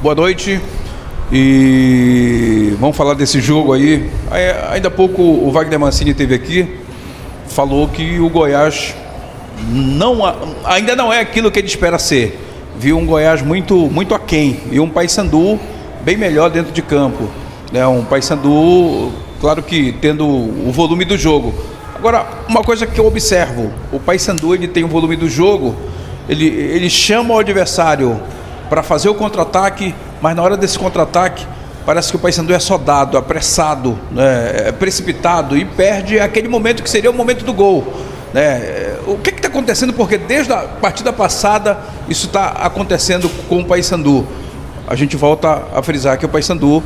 Boa noite. E vamos falar desse jogo aí. Ainda há pouco o Wagner Mancini esteve aqui, falou que o Goiás ainda não é aquilo que ele espera ser. Viu um Goiás muito aquém e um Paysandu bem melhor dentro de campo, né? Um Paysandu, claro que tendo o volume do jogo. Agora, uma coisa que eu observo, o Paysandu, ele tem o volume do jogo, ele chama o adversário para fazer o contra-ataque, mas na hora desse contra-ataque parece que o Paysandu é sodado, apressado, né? Precipitado e perde aquele momento que seria o momento do gol, né? O que está acontecendo? Porque desde a partida passada isso está acontecendo com o Paysandu. A gente volta a frisar que o Paysandu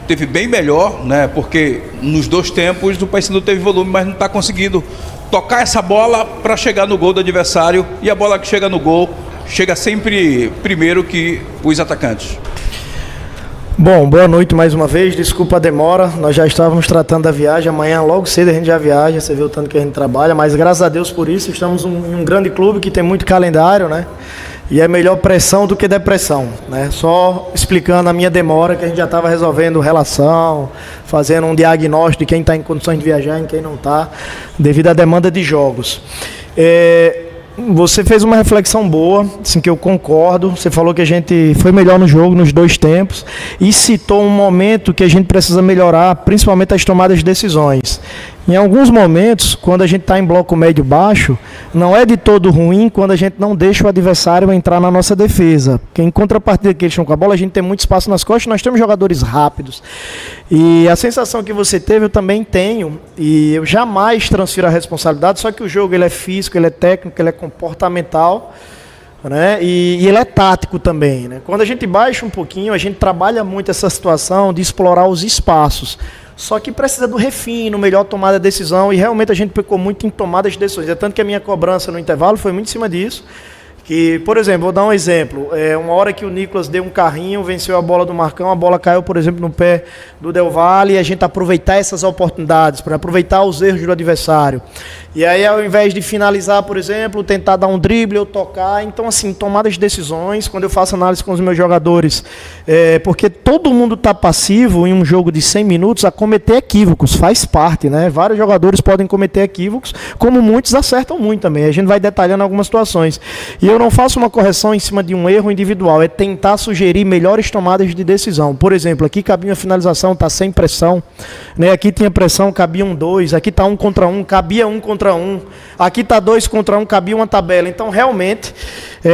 teve bem melhor, né? Porque nos dois tempos o Paysandu teve volume, mas não está conseguindo tocar essa bola para chegar no gol do adversário, e a bola que chega no gol chega sempre primeiro que os atacantes. Bom, boa noite mais uma vez, desculpa a demora, nós já estávamos tratando da viagem, amanhã logo cedo a gente já viaja, você viu o tanto que a gente trabalha, mas graças a Deus por isso, estamos em um grande clube que tem muito calendário, né? E é melhor pressão do que depressão, né? Só explicando a minha demora, que a gente já estava resolvendo relação, fazendo um diagnóstico de quem está em condições de viajar e quem não está, devido à demanda de jogos. Você fez uma reflexão boa, assim, que eu concordo. Você falou que a gente foi melhor no jogo nos dois tempos e citou um momento que a gente precisa melhorar, principalmente as tomadas de decisões. Em alguns momentos, quando a gente está em bloco médio-baixo, não é de todo ruim quando a gente não deixa o adversário entrar na nossa defesa. Porque em contrapartida que eles estão com a bola, a gente tem muito espaço nas costas, nós temos jogadores rápidos. E a sensação que você teve, eu também tenho, e eu jamais transfiro a responsabilidade, só que o jogo ele é físico, ele é técnico, ele é comportamental, né? E ele é tático também, né? Quando a gente baixa um pouquinho, a gente trabalha muito essa situação de explorar os espaços. Só que precisa do refino, melhor tomada de decisão, e realmente a gente pecou muito em tomadas de decisões. É tanto que a minha cobrança no intervalo foi muito em cima disso. Que, por exemplo, vou dar um exemplo. Uma hora que o Nicolas deu um carrinho, venceu a bola do Marcão, a bola caiu, por exemplo, no pé do Del Valle, e a gente aproveitar essas oportunidades, para aproveitar os erros do adversário. E aí, ao invés de finalizar, por exemplo, tentar dar um drible ou tocar. Então, assim, tomadas de decisões, quando eu faço análise com os meus jogadores, porque todo mundo está passivo em um jogo de 100 minutos a cometer equívocos, faz parte, né? Vários jogadores podem cometer equívocos, como muitos acertam muito também. A gente vai detalhando algumas situações. E eu não faço uma correção em cima de um erro individual, é tentar sugerir melhores tomadas de decisão. Por exemplo, aqui cabia uma finalização, está sem pressão, né? Aqui tinha pressão, cabia um 2, aqui está 1 contra 1, cabia 1 contra 1, aqui está 2 contra 1, cabia uma tabela. Então, realmente,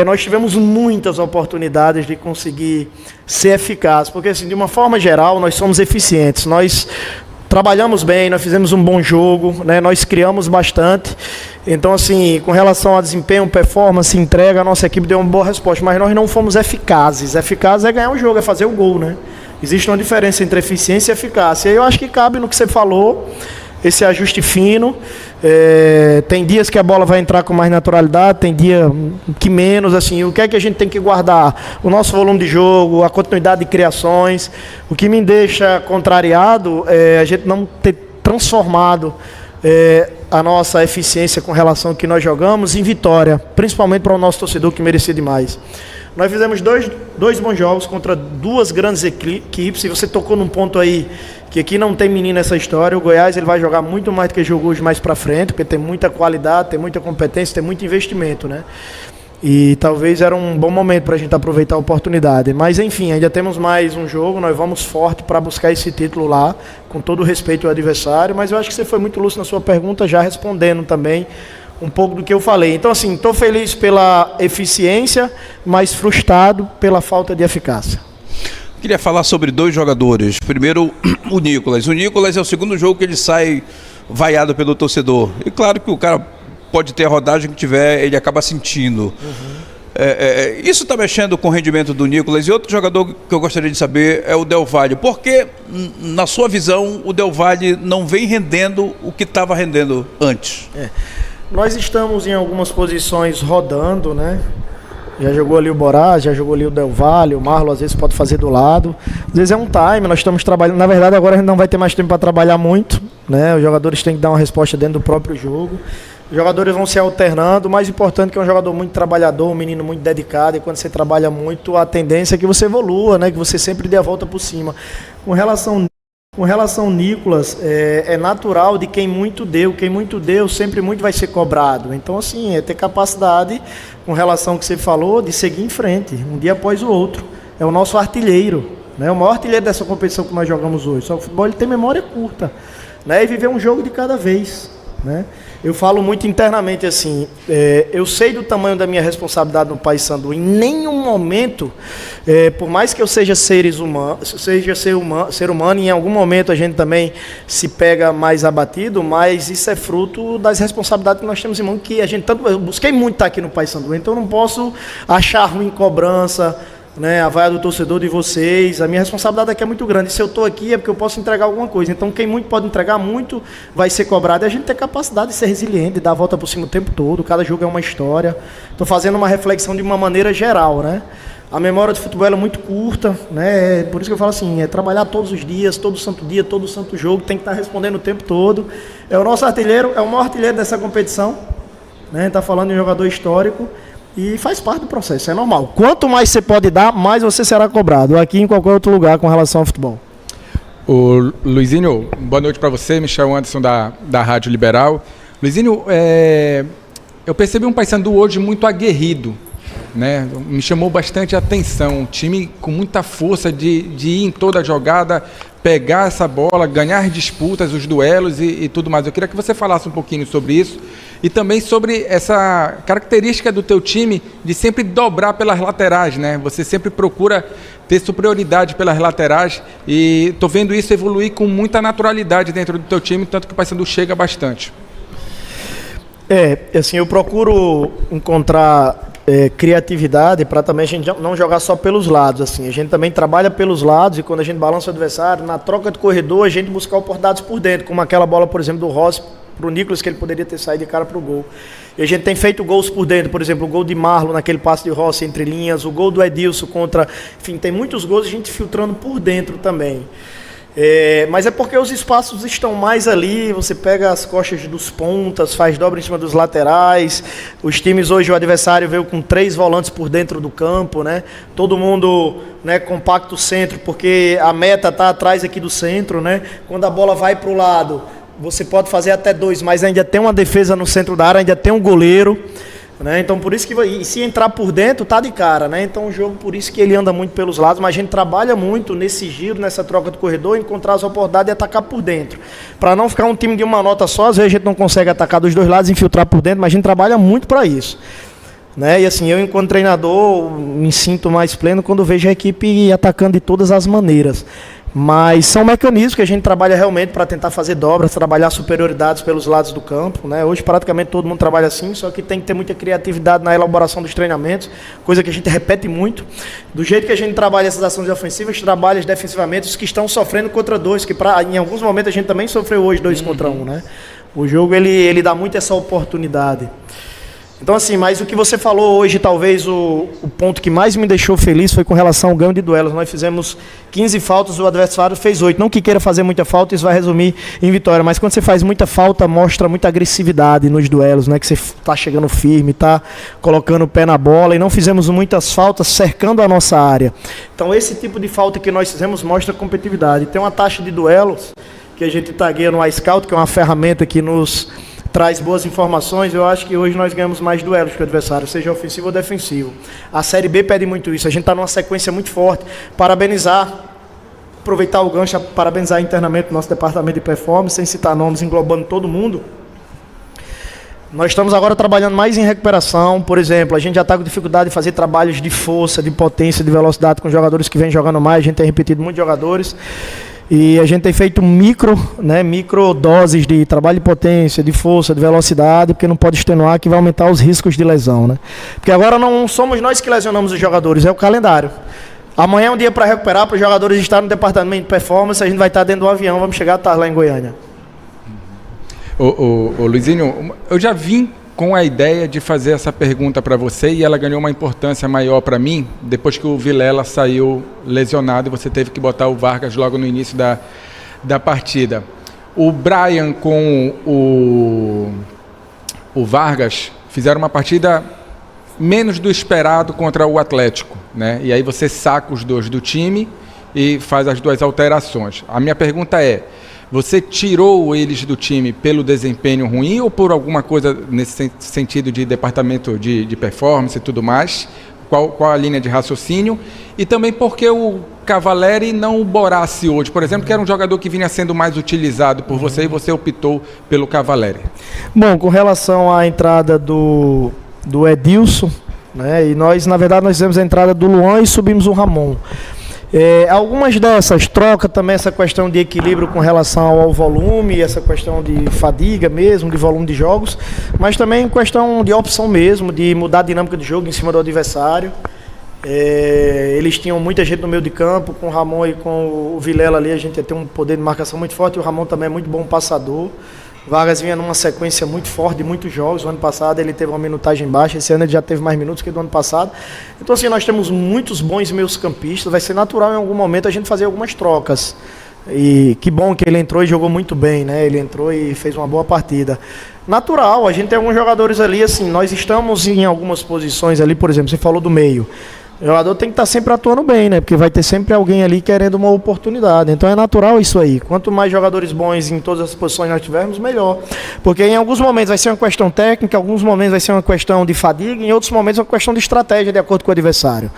nós tivemos muitas oportunidades de conseguir ser eficazes, porque, assim, de uma forma geral, nós somos eficientes, nós trabalhamos bem, nós fizemos um bom jogo, né? Nós criamos bastante. Então, assim, com relação a desempenho, performance, entrega, a nossa equipe deu uma boa resposta, mas nós não fomos eficazes. Eficaz é ganhar o jogo, é fazer o gol, né? Existe uma diferença entre eficiência e eficácia. E eu acho que cabe no que você falou, esse ajuste fino. Tem dias que a bola vai entrar com mais naturalidade, tem dia que menos, assim. O que é que a gente tem que guardar? O nosso volume de jogo, a continuidade de criações. O que me deixa contrariado é a gente não ter transformado a nossa eficiência com relação ao que nós jogamos em vitória, principalmente para o nosso torcedor, que merecia demais. Nós fizemos dois bons jogos contra duas grandes equipes, e você tocou num ponto aí que aqui não tem menino nessa história. O Goiás ele vai jogar muito mais do que jogou hoje mais para frente, porque tem muita qualidade, tem muita competência, tem muito investimento, né? E talvez era um bom momento para a gente aproveitar a oportunidade. Mas, enfim, ainda temos mais um jogo, nós vamos forte para buscar esse título lá, com todo o respeito ao adversário. Mas eu acho que você foi muito lúcido na sua pergunta, já respondendo também um pouco do que eu falei. Então, assim, estou feliz pela eficiência, mas frustrado pela falta de eficácia. Queria falar sobre dois jogadores. Primeiro, o Nicolas. O Nicolas é o segundo jogo que ele sai vaiado pelo torcedor. E claro que o cara pode ter a rodagem que tiver, ele acaba sentindo. Isso está mexendo com o rendimento do Nicolas. E outro jogador que eu gostaria de saber é o Del Valle. Por que, na sua visão, o Del Valle não vem rendendo o que estava rendendo antes? Nós estamos em algumas posições rodando, né? Já jogou ali o Borá, já jogou ali o Del Valle, o Marlon às vezes pode fazer do lado. Às vezes é um time, nós estamos trabalhando. Na verdade, agora a gente não vai ter mais tempo para trabalhar muito, né? Os jogadores têm que dar uma resposta dentro do próprio jogo. Os jogadores vão se alternando. O mais importante é que é um jogador muito trabalhador, um menino muito dedicado. E quando você trabalha muito, a tendência é que você evolua, né? Que você sempre dê a volta por cima. Com relação ao Nicolas, é natural de quem muito deu. Quem muito deu, sempre muito vai ser cobrado. Então, assim, é ter capacidade, com relação ao que você falou, de seguir em frente, um dia após o outro. É o nosso artilheiro, né? O maior artilheiro dessa competição que nós jogamos hoje. Só que o futebol ele tem memória curta, né? E viver um jogo de cada vez, né? Eu falo muito internamente assim, eu sei do tamanho da minha responsabilidade no Paysandu. Em nenhum momento, por mais que eu seja ser humano, e em algum momento a gente também se pega mais abatido, mas isso é fruto das responsabilidades que nós temos em mão, que a gente tanto, eu busquei muito estar aqui no Paysandu, então eu não posso achar ruim cobrança, né, a vaia do torcedor de vocês. A minha responsabilidade aqui é muito grande. Se eu estou aqui é porque eu posso entregar alguma coisa. Então quem muito pode entregar, muito vai ser cobrado. E a gente tem capacidade de ser resiliente, de dar a volta por cima o tempo todo. Cada jogo é uma história. Estou fazendo uma reflexão de uma maneira geral, né? A memória do futebol é muito curta, né? Por isso que eu falo assim, é trabalhar todos os dias, todo santo dia, todo santo jogo, tem que estar respondendo o tempo todo. É o nosso artilheiro, é o maior artilheiro dessa competição, né? Está falando de um jogador histórico. E faz parte do processo, é normal. Quanto mais você pode dar, mais você será cobrado, aqui em qualquer outro lugar com relação ao futebol. O Luizinho, boa noite para você, Michel Anderson da Rádio Liberal. Luizinho, eu percebi um Paysandu hoje muito aguerrido, né? Me chamou bastante a atenção, um time com muita força de ir em toda a jogada, pegar essa bola, ganhar disputas, os duelos e tudo mais. Eu queria que você falasse um pouquinho sobre isso e também sobre essa característica do teu time de sempre dobrar pelas laterais, né? Você sempre procura ter superioridade pelas laterais e estou vendo isso evoluir com muita naturalidade dentro do teu time, tanto que o Paysandu chega bastante. Assim, eu procuro encontrar criatividade para também a gente não jogar só pelos lados. Assim, a gente também trabalha pelos lados e quando a gente balança o adversário, na troca de corredor, a gente buscar oportunidades por dentro, como aquela bola, por exemplo, do Rossi para o Nicolas, que ele poderia ter saído de cara para o gol. E a gente tem feito gols por dentro, por exemplo, o gol de Marlon naquele passe de Rossi entre linhas, o gol do Edilson contra... Enfim, tem muitos gols a gente filtrando por dentro também. Mas é porque os espaços estão mais ali, você pega as costas dos pontas, faz dobra em cima dos laterais. Os times hoje, o adversário veio com 3 volantes por dentro do campo, né? Todo mundo, né, compacto centro, porque a meta está atrás aqui do centro, né? Quando a bola vai para o lado, você pode fazer até 2, mas ainda tem uma defesa no centro da área, ainda tem um goleiro, né? Então por isso que e se entrar por dentro tá de cara, né? Então o jogo, por isso que ele anda muito pelos lados, mas a gente trabalha muito nesse giro, nessa troca de corredor, encontrar as oportunidades e atacar por dentro, para não ficar um time de uma nota só. Às vezes a gente não consegue atacar dos dois lados, infiltrar por dentro, mas a gente trabalha muito para isso, né? E assim, eu enquanto treinador me sinto mais pleno quando vejo a equipe atacando de todas as maneiras. Mas são mecanismos que a gente trabalha realmente para tentar fazer dobras, trabalhar superioridades pelos lados do campo, né? Hoje praticamente todo mundo trabalha assim, só que tem que ter muita criatividade na elaboração dos treinamentos, coisa que a gente repete muito. Do jeito que a gente trabalha essas ações ofensivas, trabalha defensivamente os que estão sofrendo contra 2, que em alguns momentos a gente também sofreu hoje 2 contra 1, né? O jogo ele dá muito essa oportunidade. Então assim, mas o que você falou hoje, talvez o ponto que mais me deixou feliz foi com relação ao ganho de duelos. Nós fizemos 15 faltas, o adversário fez 8. Não que queira fazer muita falta, isso vai resumir em vitória, mas quando você faz muita falta, mostra muita agressividade nos duelos, né? Que você está chegando firme, está colocando o pé na bola, e não fizemos muitas faltas cercando a nossa área. Então esse tipo de falta que nós fizemos mostra competitividade. Tem uma taxa de duelos que a gente tagueia no iScout, que é uma ferramenta que nos traz boas informações. Eu acho que hoje nós ganhamos mais duelos que o adversário, seja ofensivo ou defensivo. A Série B pede muito isso, a gente está numa sequência muito forte. Parabenizar, aproveitar o gancho, parabenizar internamente o nosso departamento de performance, sem citar nomes, englobando todo mundo. Nós estamos agora trabalhando mais em recuperação. Por exemplo, a gente já está com dificuldade de fazer trabalhos de força, de potência, de velocidade com jogadores que vêm jogando mais. A gente tem repetido muitos jogadores. E a gente tem feito micro doses de trabalho de potência, de força, de velocidade, porque não pode extenuar, que vai aumentar os riscos de lesão, né? Porque agora não somos nós que lesionamos os jogadores, é o calendário. Amanhã é um dia para recuperar, para os jogadores estarem no departamento de performance, a gente vai estar dentro do avião, vamos chegar tarde lá em Goiânia. Ô Luizinho, eu já vim com a ideia de fazer essa pergunta para você e ela ganhou uma importância maior para mim depois que o Vilela saiu lesionado e você teve que botar o Vargas logo no início da partida. O Brian com o Vargas fizeram uma partida menos do esperado contra o Atlético, né? E aí você saca os dois do time e faz as duas alterações. A minha pergunta é, você tirou eles do time pelo desempenho ruim ou por alguma coisa nesse sentido de departamento de performance e tudo mais? Qual a linha de raciocínio? E também porque o Cavalieri não o Borassi hoje, por exemplo, que era um jogador que vinha sendo mais utilizado por você e você optou pelo Cavalieri. Bom, com relação à entrada do Edilson, né, e nós, na verdade, nós fizemos a entrada do Luan e subimos o Ramon. Algumas dessas trocas também, essa questão de equilíbrio com relação ao volume, essa questão de fadiga mesmo, de volume de jogos, mas também questão de opção mesmo, de mudar a dinâmica de jogo em cima do adversário. Eles tinham muita gente no meio de campo, com o Ramon e com o Vilela ali, a gente ia ter um poder de marcação muito forte, e o Ramon também é muito bom passador. Vargas vinha numa sequência muito forte de muitos jogos. O ano passado ele teve uma minutagem baixa, esse ano ele já teve mais minutos que do ano passado. Então assim, nós temos muitos bons meios campistas, vai ser natural em algum momento a gente fazer algumas trocas. E que bom que ele entrou e jogou muito bem, né? Ele entrou e fez uma boa partida. Natural, a gente tem alguns jogadores ali, assim, nós estamos em algumas posições ali, por exemplo, você falou do meio. O jogador tem que estar sempre atuando bem, né? Porque vai ter sempre alguém ali querendo uma oportunidade. Então é natural isso aí. Quanto mais jogadores bons em todas as posições nós tivermos, melhor. Porque em alguns momentos vai ser uma questão técnica, em alguns momentos vai ser uma questão de fadiga, em outros momentos é uma questão de estratégia de acordo com o adversário.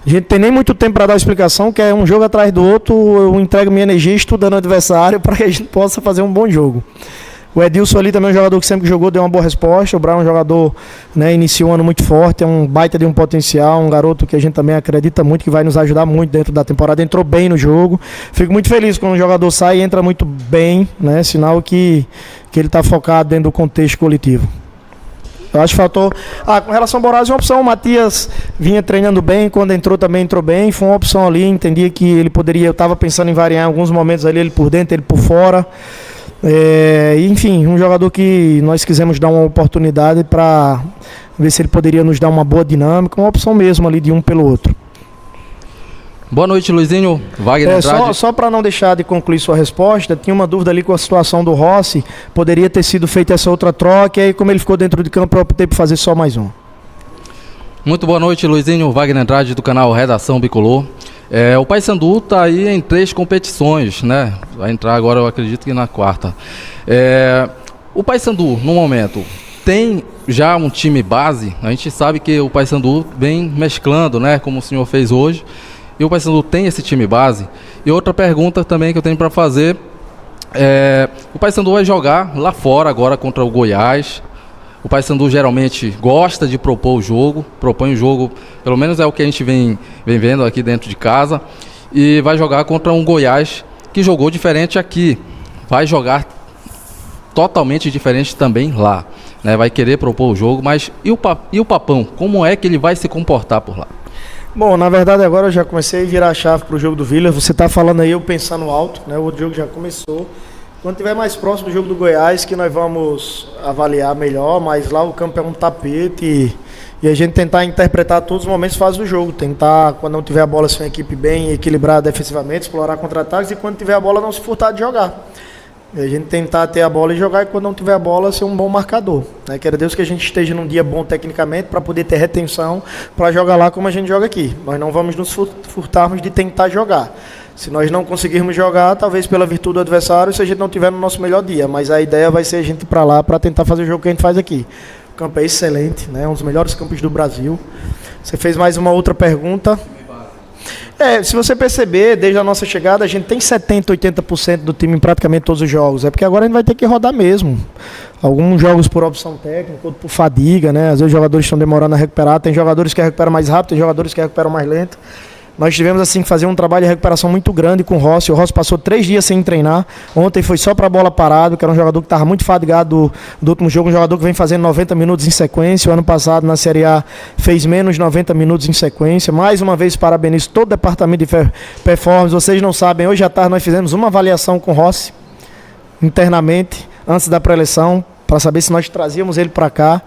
A gente tem nem muito tempo para dar uma explicação, que é um jogo atrás do outro, eu entrego minha energia estudando o adversário para que a gente possa fazer um bom jogo. O Edilson ali também é um jogador que sempre jogou, deu uma boa resposta. O Brown é um jogador, né, iniciou um ano muito forte, é um baita de um potencial, um garoto que a gente também acredita muito, que vai nos ajudar muito dentro da temporada. Entrou bem no jogo. Fico muito feliz quando um jogador sai e entra muito bem, né, sinal que ele está focado dentro do contexto coletivo. Eu acho que faltou... com relação ao Borassi, uma opção. O Matias vinha treinando bem, quando entrou também entrou bem. Foi uma opção ali, entendia que ele poderia... Eu estava pensando em variar em alguns momentos ali, ele por dentro, ele por fora. Enfim, um jogador que nós quisemos dar uma oportunidade para ver se ele poderia nos dar uma boa dinâmica, uma opção mesmo ali de um pelo outro. Boa noite, Luizinho. Wagner Andrade. Só para não deixar de concluir sua resposta, tinha uma dúvida ali com a situação do Rossi, poderia ter sido feita essa outra troca, e aí como ele ficou dentro de campo, eu optei por fazer só mais um. Muito boa noite, Luizinho. Wagner Andrade, do canal Redação Bicolor. O Paysandu está aí em 3 competições, né? Vai entrar agora, eu acredito que na 4ª. O Paysandu, no momento, tem já um time base. A gente sabe que o Paysandu vem mesclando, né? Como o senhor fez hoje. E o Paysandu tem esse time base. E outra pergunta também que eu tenho para fazer o Paysandu vai jogar lá fora agora contra o Goiás. O Paysandu geralmente gosta de propor o jogo, propõe o jogo, pelo menos é o que a gente vem vendo aqui dentro de casa, e vai jogar contra um Goiás que jogou diferente aqui, vai jogar totalmente diferente também lá, né? Vai querer propor o jogo, mas e o Papão, como é que ele vai se comportar por lá? Bom, na verdade agora eu já comecei a virar a chave para o jogo do Vila. Você está falando aí, eu pensando alto, né? O jogo já começou. Quando estiver mais próximo do jogo do Goiás, que nós vamos avaliar melhor, mas lá o campo é um tapete e a gente tentar interpretar todos os momentos fase do jogo. Tentar, quando não tiver a bola, ser uma equipe bem equilibrada defensivamente, explorar contra-ataques, e quando tiver a bola, não se furtar de jogar. E a gente tentar ter a bola e jogar, e quando não tiver a bola, ser um bom marcador. Quero Deus que a gente esteja num dia bom tecnicamente para poder ter retenção para jogar lá como a gente joga aqui. Nós não vamos nos furtarmos de tentar jogar. Se nós não conseguirmos jogar, talvez pela virtude do adversário, se a gente não tiver no nosso melhor dia. Mas a ideia vai ser a gente ir para lá para tentar fazer o jogo que a gente faz aqui. O campo é excelente, né? Um dos melhores campos do Brasil. Você fez mais uma outra pergunta. Se você perceber, desde a nossa chegada, a gente tem 70%, 80% do time em praticamente todos os jogos. É porque agora a gente vai ter que rodar mesmo. Alguns jogos por opção técnica, outros por fadiga, né? Às vezes os jogadores estão demorando a recuperar. Tem jogadores que recuperam mais rápido, tem jogadores que recuperam mais lento. Nós tivemos assim que fazer um trabalho de recuperação muito grande com o Rossi. O Rossi passou 3 dias sem treinar. Ontem foi só para a bola parada, que era um jogador que estava muito fadigado do último jogo. Um jogador que vem fazendo 90 minutos em sequência. O ano passado na Série A fez menos 90 minutos em sequência. Mais uma vez parabenizo todo o departamento de performance. Vocês não sabem, hoje à tarde nós fizemos uma avaliação com o Rossi internamente, antes da pré-eleição, para saber se nós trazíamos ele para cá.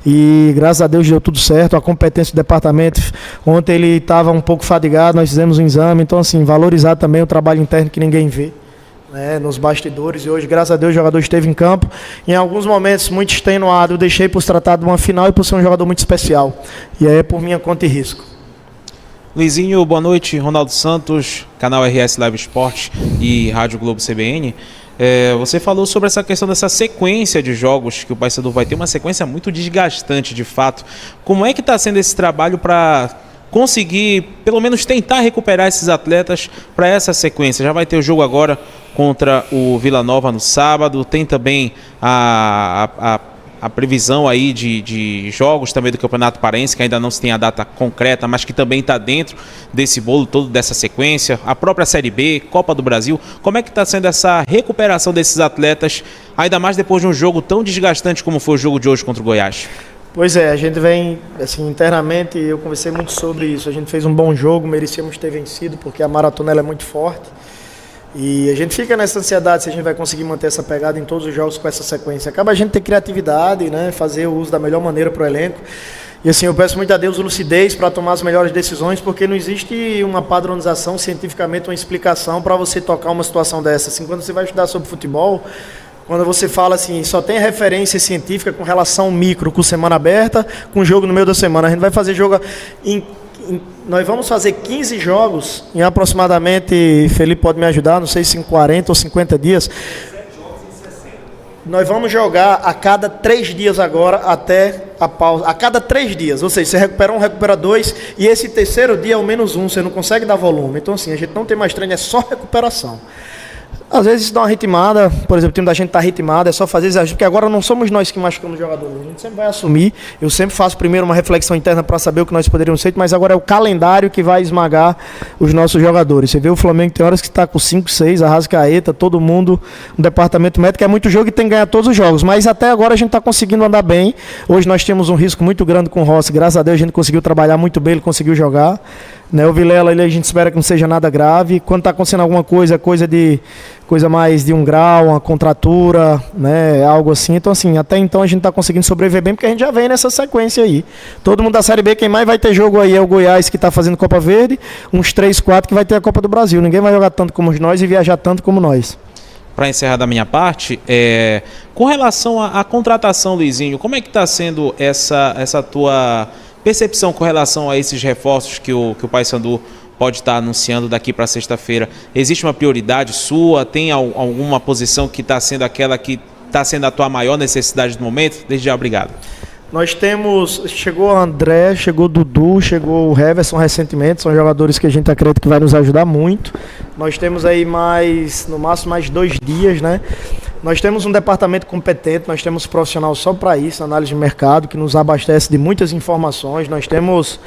E graças a Deus deu tudo certo, a competência do departamento. Ontem ele estava um pouco fadigado, nós fizemos um exame. Então assim, valorizar também o trabalho interno que ninguém vê. né, nos bastidores, e hoje, graças a Deus, o jogador esteve em campo. Em alguns momentos muito extenuado, eu deixei por se tratar de uma final e por ser um jogador muito especial. E aí é por minha conta e risco. Luizinho, boa noite. Ronaldo Santos, canal RS Live Esporte e Rádio Globo CBN. Você falou sobre essa questão dessa sequência de jogos que o Paysandu vai ter, uma sequência muito desgastante de fato. Como é que está sendo esse trabalho para conseguir, pelo menos tentar recuperar esses atletas para essa sequência? Já vai ter o jogo agora contra o Vila Nova no sábado, tem também a previsão aí de jogos também do Campeonato Paraense, que ainda não se tem a data concreta, mas que também está dentro desse bolo todo, dessa sequência, a própria Série B, Copa do Brasil. Como é que está sendo essa recuperação desses atletas, ainda mais depois de um jogo tão desgastante como foi o jogo de hoje contra o Goiás? Pois é, a gente vem, assim, internamente, eu conversei muito sobre isso, a gente fez um bom jogo, merecíamos ter vencido, porque a maratona ela é muito forte. E a gente fica nessa ansiedade se a gente vai conseguir manter essa pegada em todos os jogos com essa sequência. Acaba a gente ter criatividade, né, fazer o uso da melhor maneira para o elenco. E assim, eu peço muito a Deus lucidez para tomar as melhores decisões, porque não existe uma padronização, cientificamente, uma explicação para você tocar uma situação dessa. Assim, quando você vai estudar sobre futebol, quando você fala assim, só tem referência científica com relação micro, com semana aberta, com jogo no meio da semana. A gente vai fazer jogo nós vamos fazer 15 jogos em aproximadamente, Felipe pode me ajudar, não sei se em 40 ou 50 dias. Nós vamos jogar a cada 3 dias agora, até a pausa. A cada 3 dias, ou seja, você recupera um, recupera 2, e esse terceiro dia é o -1, você não consegue dar volume. Então assim, a gente não tem mais treino, é só recuperação. Às vezes isso dá uma ritmada, por exemplo, o time da gente está ritmado, é só fazer exagero, porque agora não somos nós que machucamos o jogador, a gente sempre vai assumir. Eu sempre faço primeiro uma reflexão interna para saber o que nós poderíamos ser, mas agora é o calendário que vai esmagar os nossos jogadores. Você vê o Flamengo tem horas que está com 5, 6, Arrascaeta, todo mundo, no departamento médico, é muito jogo e tem que ganhar todos os jogos, mas até agora a gente está conseguindo andar bem. Hoje nós tínhamos um risco muito grande com o Rossi, graças a Deus a gente conseguiu trabalhar muito bem, ele conseguiu jogar. Né, o Vilela, a gente espera que não seja nada grave. Quando está acontecendo alguma coisa, coisa mais de 1 grau, uma contratura, né, algo assim. Então, assim, até então a gente está conseguindo sobreviver bem, porque a gente já vem nessa sequência aí. Todo mundo da Série B, quem mais vai ter jogo aí é o Goiás, que está fazendo Copa Verde, uns 3, 4 que vai ter a Copa do Brasil. Ninguém vai jogar tanto como nós e viajar tanto como nós. Para encerrar da minha parte, com relação à contratação, Luizinho, como é que está sendo essa tua percepção com relação a esses reforços que o Paysandu pode estar anunciando daqui para sexta-feira? Existe uma prioridade sua? Tem alguma posição que está sendo aquela que está sendo a tua maior necessidade do momento? Desde já, obrigado. Nós temos, chegou o André, chegou o Dudu, chegou o Heverson recentemente, são jogadores que a gente acredita que vai nos ajudar muito. Nós temos aí no máximo mais 2 dias, né? Nós temos um departamento competente, nós temos profissional só para isso, análise de mercado, que nos abastece de muitas informações. Nós temos,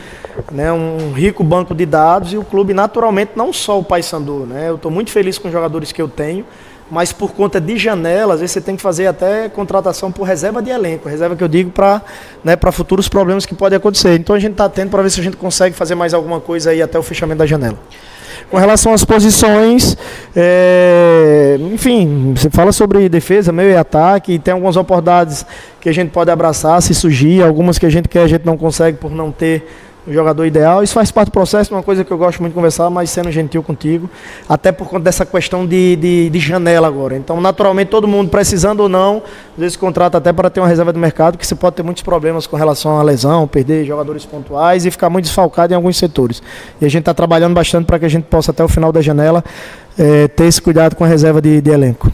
né, um rico banco de dados e o clube, naturalmente, não só o Paysandu, né? Eu estou muito feliz com os jogadores que eu tenho, mas por conta de janelas, às vezes você tem que fazer até contratação por reserva de elenco, reserva que eu digo para, né, para futuros problemas que podem acontecer. Então a gente está atento para ver se a gente consegue fazer mais alguma coisa aí até o fechamento da janela. Com relação às posições, enfim, você fala sobre defesa, meio e ataque, tem algumas oportunidades que a gente pode abraçar se surgir, algumas que a gente quer, a gente não consegue por não ter um jogador ideal. Isso faz parte do processo, uma coisa que eu gosto muito de conversar, mas sendo gentil contigo, até por conta dessa questão de janela agora. Então, naturalmente, todo mundo, precisando ou não, às vezes contrata até para ter uma reserva do mercado, que você pode ter muitos problemas com relação à lesão, perder jogadores pontuais e ficar muito desfalcado em alguns setores. E a gente está trabalhando bastante para que a gente possa, até o final da janela, ter esse cuidado com a reserva de elenco.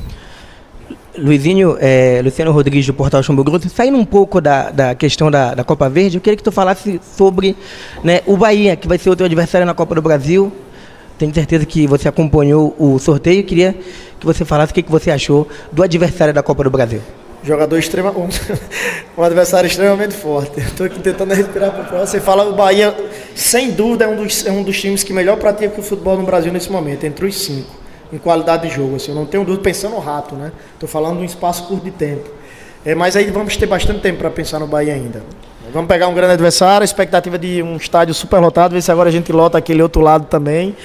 Luizinho, Luciano Rodrigues do Portal Chumbo Grosso, saindo um pouco da questão da Copa Verde, eu queria que tu falasse sobre, né, o Bahia, que vai ser outro adversário na Copa do Brasil. Tenho certeza que você acompanhou o sorteio, queria que você falasse o que você achou do adversário da Copa do Brasil. Jogador um adversário extremamente forte. Estou aqui tentando respirar para o próximo. Você fala, o Bahia, sem dúvida, é um dos times que melhor pratica o futebol no Brasil nesse momento, entre os 5. Em qualidade de jogo, assim, eu não tenho dúvida, pensando no rato, né? Estou falando de um espaço curto de tempo. Mas aí vamos ter bastante tempo para pensar no Bahia ainda. Vamos pegar um grande adversário, a expectativa de um estádio super lotado, ver se agora a gente lota aquele outro lado também.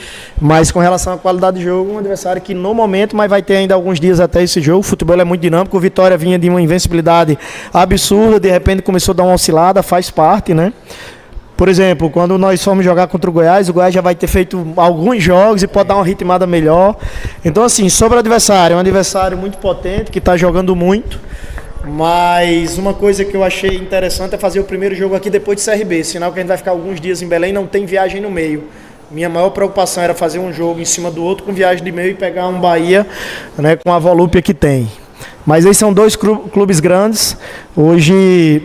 Mas com relação à qualidade de jogo, um adversário que no momento, mas vai ter ainda alguns dias até esse jogo. O futebol é muito dinâmico, o Vitória vinha de uma invencibilidade absurda, de repente começou a dar uma oscilada, faz parte, né? Por exemplo, quando nós formos jogar contra o Goiás já vai ter feito alguns jogos e pode dar uma ritmada melhor. Então, assim, sobre o adversário, é um adversário muito potente, que está jogando muito. Mas uma coisa que eu achei interessante é fazer o primeiro jogo aqui depois de CRB. Sinal que a gente vai ficar alguns dias em Belém, não tem viagem no meio. Minha maior preocupação era fazer um jogo em cima do outro com viagem de meio e pegar um Bahia, né, com a volúpia que tem. Mas aí são dois clubes grandes. Hoje,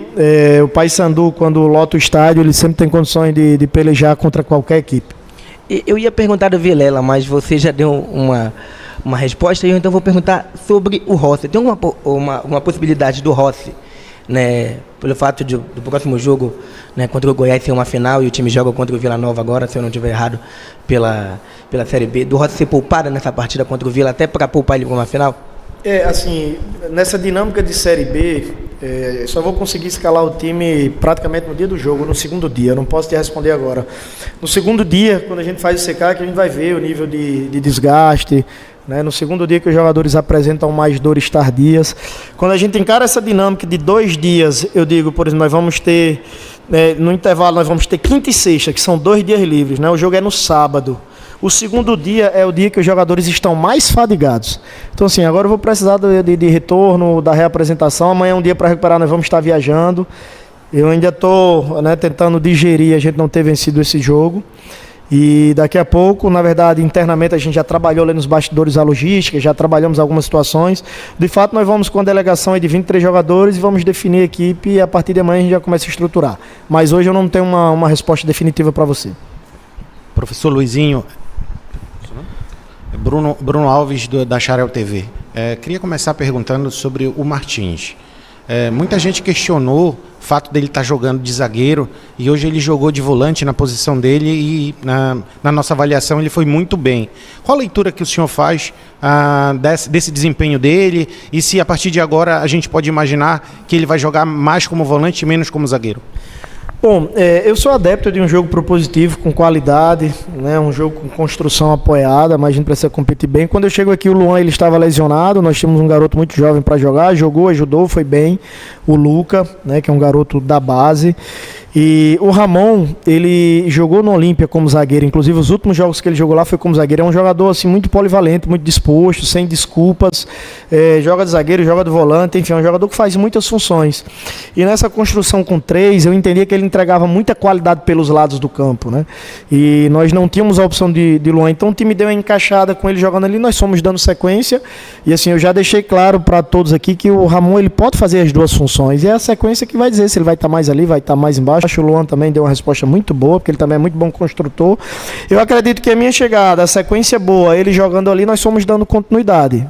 o Paysandu, quando lota o estádio, ele sempre tem condições de pelejar contra qualquer equipe. Eu ia perguntar do Vilela, mas você já deu uma resposta, e eu então vou perguntar sobre o Rossi. Tem uma possibilidade do Rossi, né, pelo fato do próximo jogo, né, contra o Goiás ser uma final e o time joga contra o Vila Nova agora, se eu não estiver errado, pela Série B, do Rossi ser poupado nessa partida contra o Vila, até para poupar ele para uma final? Assim, nessa dinâmica de Série B, só vou conseguir escalar o time praticamente no dia do jogo, no segundo dia, eu não posso te responder agora. No segundo dia, quando a gente faz o secar, que a gente vai ver o nível de desgaste, né? No segundo dia que os jogadores apresentam mais dores tardias. Quando a gente encara essa dinâmica de 2 dias, eu digo, por exemplo, nós vamos ter, no intervalo, nós vamos ter quinta e sexta, que são 2 dias livres, né? O jogo é no sábado. O segundo dia é o dia que os jogadores estão mais fadigados. Então, assim, agora eu vou precisar de retorno, da reapresentação. Amanhã é um dia para recuperar, nós vamos estar viajando. Eu ainda estou, né, tentando digerir a gente não ter vencido esse jogo. E daqui a pouco, na verdade, internamente a gente já trabalhou ali nos bastidores a logística, já trabalhamos algumas situações. De fato, nós vamos com a delegação de 23 jogadores e vamos definir a equipe e a partir de amanhã a gente já começa a estruturar. Mas hoje eu não tenho uma resposta definitiva para você. Professor Luizinho, Bruno Alves da Xarel TV. Queria começar perguntando sobre o Martins. Muita gente questionou o fato dele estar jogando de zagueiro e hoje ele jogou de volante na posição dele e na nossa avaliação ele foi muito bem. Qual a leitura que o senhor faz desse desempenho dele e se a partir de agora a gente pode imaginar que ele vai jogar mais como volante e menos como zagueiro? Bom, eu sou adepto de um jogo propositivo, com qualidade, né, um jogo com construção apoiada, mas a gente precisa competir bem. Quando eu chego aqui, o Luan ele estava lesionado, nós tínhamos um garoto muito jovem para jogar, jogou, ajudou, foi bem. O Luca, né, que é um garoto da base. E o Ramon, ele jogou no Olímpia como zagueiro, inclusive os últimos jogos que ele jogou lá foi como zagueiro. É um jogador assim, muito polivalente, muito disposto, sem desculpas, joga de zagueiro, joga de volante, enfim, é um jogador que faz muitas funções. E nessa construção com 3, eu entendia que ele entregava muita qualidade pelos lados do campo, né? E nós não tínhamos a opção de Luan, então o time deu uma encaixada com ele jogando ali, nós fomos dando sequência, e assim, eu já deixei claro para todos aqui que o Ramon, ele pode fazer as duas funções, e é a sequência que vai dizer se ele vai estar mais ali, vai estar mais embaixo. Acho que o Luan também deu uma resposta muito boa, porque ele também é muito bom construtor. Eu acredito que a minha chegada, a sequência boa, ele jogando ali, nós fomos dando continuidade.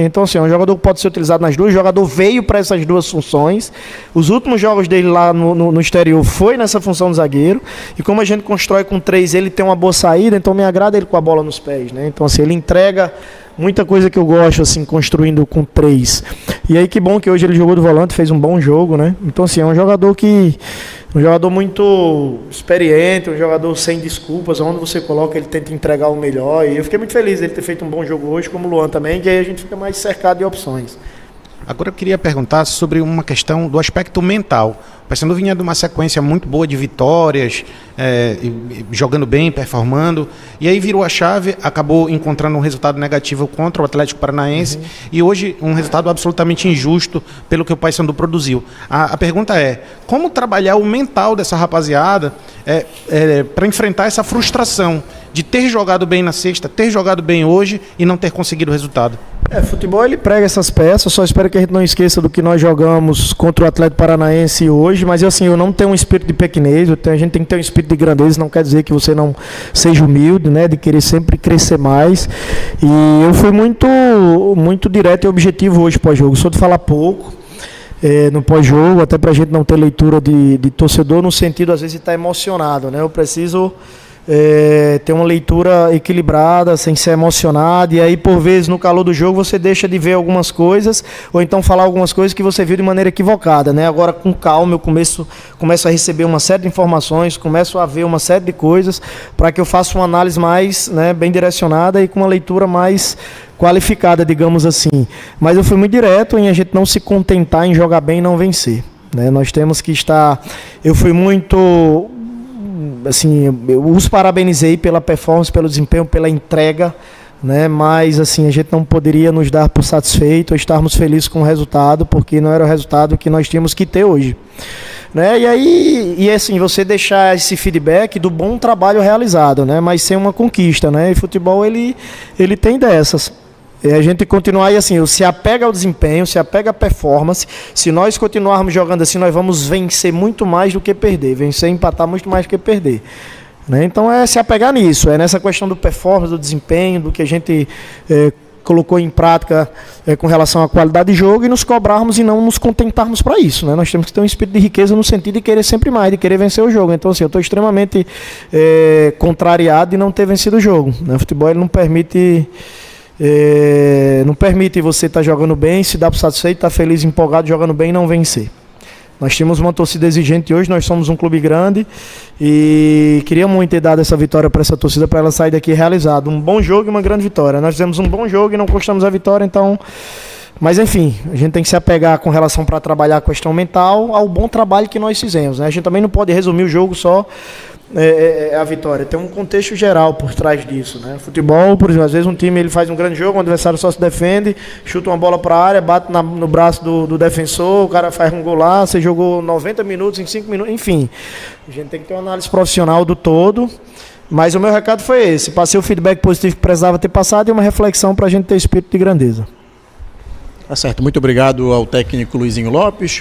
Então, assim, é um jogador que pode ser utilizado nas duas. O jogador veio para essas duas funções. Os últimos jogos dele lá no exterior foi nessa função de zagueiro. E como a gente constrói com 3, ele tem uma boa saída, então me agrada ele com a bola nos pés, né? Então, assim, ele entrega muita coisa que eu gosto, assim, construindo com 3. E aí, que bom que hoje ele jogou do volante, fez um bom jogo, né? Então, assim, é um jogador muito experiente, um jogador sem desculpas, onde você coloca ele tenta entregar o melhor, e eu fiquei muito feliz dele ter feito um bom jogo hoje, como o Luan também, que aí a gente fica mais cercado de opções. Agora eu queria perguntar sobre uma questão do aspecto mental. O Paysandu vinha de uma sequência muito boa de vitórias, jogando bem, performando, e aí virou a chave, acabou encontrando um resultado negativo contra o Atlético Paranaense, e hoje um resultado absolutamente injusto pelo que o Paysandu produziu. A pergunta é, como trabalhar o mental dessa rapaziada para enfrentar essa frustração de ter jogado bem na sexta, ter jogado bem hoje e não ter conseguido o resultado? Futebol ele prega essas peças, só espero que a gente não esqueça do que nós jogamos contra o Atlético Paranaense hoje, mas assim, eu não tenho um espírito de pequenez, a gente tem que ter um espírito de grandeza, não quer dizer que você não seja humilde, né, de querer sempre crescer mais, e eu fui muito direto e objetivo hoje pós-jogo, sou de falar pouco, no pós-jogo, até pra gente não ter leitura de torcedor, no sentido às vezes de estar emocionado, né, eu preciso ter uma leitura equilibrada, sem ser emocionado, e aí por vezes no calor do jogo você deixa de ver algumas coisas, ou então falar algumas coisas que você viu de maneira equivocada, né? Agora com calma eu começo a receber uma série de informações, começo a ver uma série de coisas, para que eu faça uma análise mais, né, bem direcionada e com uma leitura mais qualificada, digamos assim. Mas eu fui muito direto em a gente não se contentar em jogar bem e não vencer, né? Nós temos que estar... Eu fui muito assim, eu os parabenizei pela performance, pelo desempenho, pela entrega, né? Mas assim, a gente não poderia nos dar por satisfeito ou estarmos felizes com o resultado, porque não era o resultado que nós tínhamos que ter hoje, né? E assim, você deixar esse feedback do bom trabalho realizado, né? Mas sem uma conquista, né? E futebol ele tem dessas. E a gente continuar e assim, se apega ao desempenho, se apega à performance. Se nós continuarmos jogando assim, nós vamos vencer muito mais do que perder, vencer e empatar muito mais do que perder, né? Então é se apegar nisso, é nessa questão do performance, do desempenho, do que a gente colocou em prática com relação à qualidade de jogo, e nos cobrarmos e não nos contentarmos para isso, né? Nós temos que ter um espírito de riqueza no sentido de querer sempre mais, de querer vencer o jogo. Então assim, eu estou extremamente contrariado de não ter vencido o jogo, né? O futebol ele não permite você estar jogando bem, se dar por satisfeito, estar feliz, empolgado, jogando bem e não vencer. Nós tínhamos uma torcida exigente hoje, nós somos um clube grande e queria muito ter dado essa vitória para essa torcida, para ela sair daqui realizada. Um bom jogo e uma grande vitória. Nós fizemos um bom jogo e não conquistamos a vitória, então... Mas enfim, a gente tem que se apegar com relação para trabalhar a questão mental ao bom trabalho que nós fizemos, né? A gente também não pode resumir o jogo só a vitória. Tem um contexto geral por trás disso, né? Futebol, por exemplo, às vezes um time ele faz um grande jogo, o adversário só se defende, chuta uma bola para a área, bate no braço do defensor, o cara faz um gol lá, você jogou 90 minutos em 5 minutos, enfim. A gente tem que ter uma análise profissional do todo. Mas o meu recado foi esse, passei o feedback positivo que precisava ter passado e uma reflexão para a gente ter espírito de grandeza. Tá certo, muito obrigado ao técnico Luizinho Lopes.